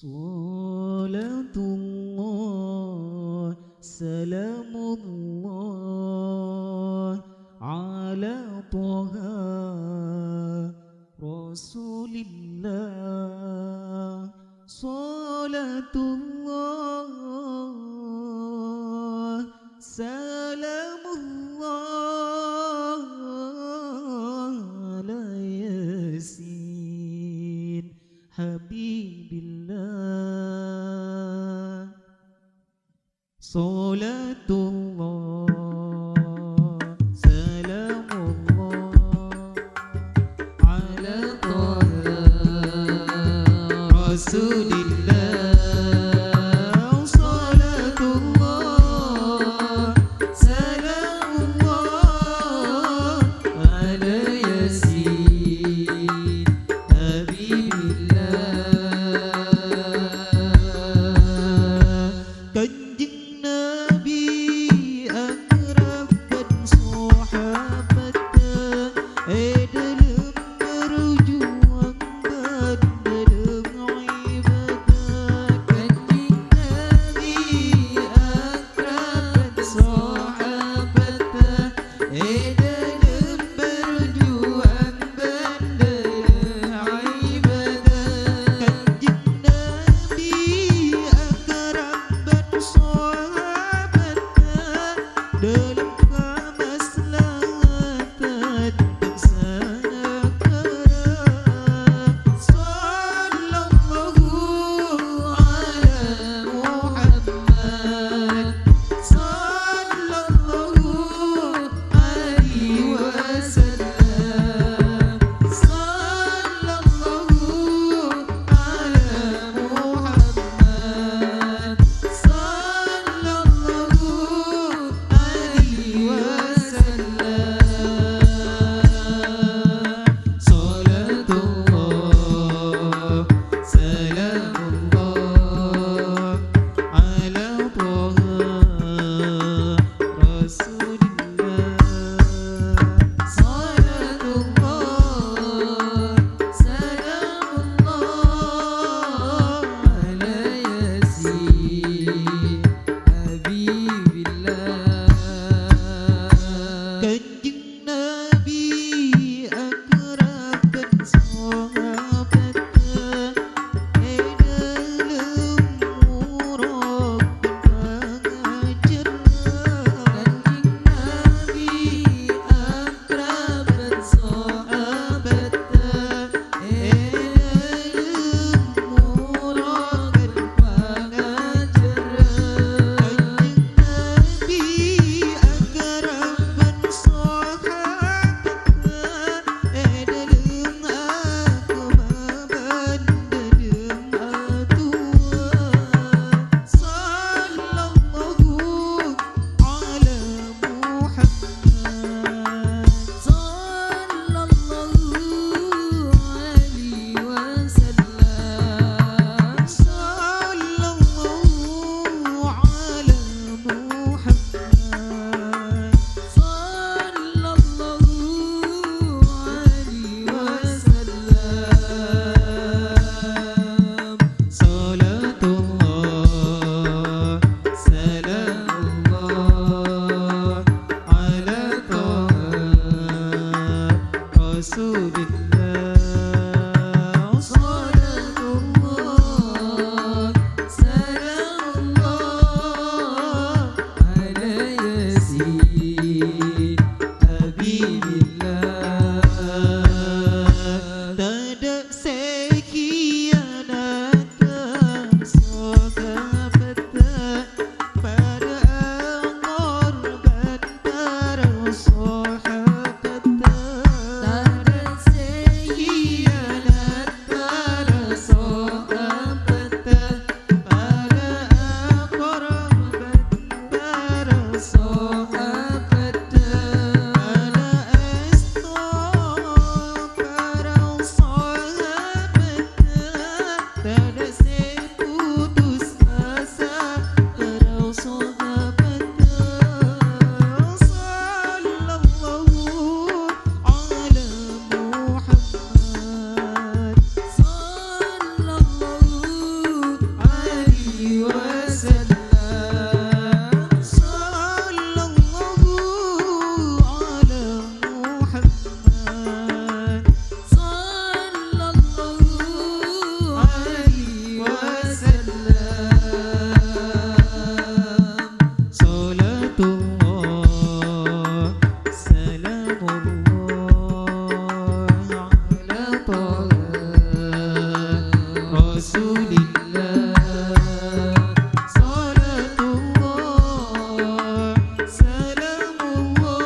Salatullah, salamullah ala Taha Rasulillah. Salatullah, salamullah ala Yasin Habibillah. Salatullah, salamullah ala Taha Rasulillah. Salatullah, salamullah ala Yasin Habibillah. Kanjeng Nabi akrabkan sahabatnya, dalam berjuang dan dalam ibadah. Rasulillah. Salatullah, salamullah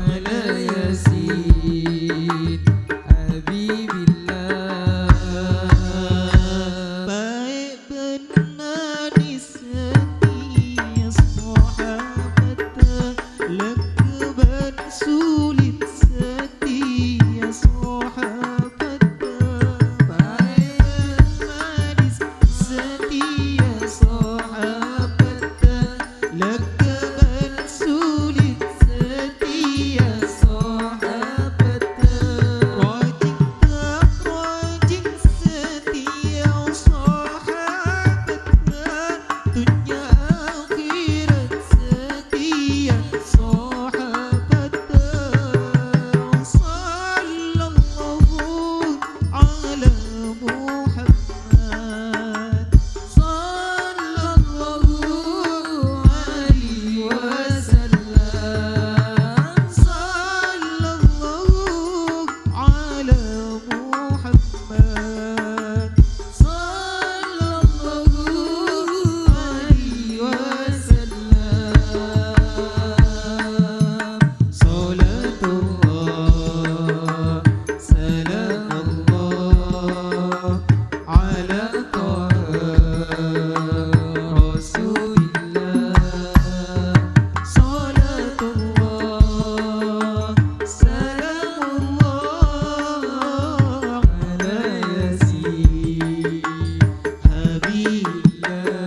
ala Yasin Habibillah. Baik benar di setia sahabat, lekban sulit setia sahabat. Baik benar di setia sahabat, lekban sulit setia sahabat. Rajin tak rajin setia sahabat, dunia akhirat setia sahabat. Sallallahu ala Muhammad, sallallahu alaihi wasallam, sallallahu ala Muhammad, sallallahu alaihi wasallam. Salatullah, salamullah ala Rasulillah. Salatullah, salamullah ala Yasin Habibillah.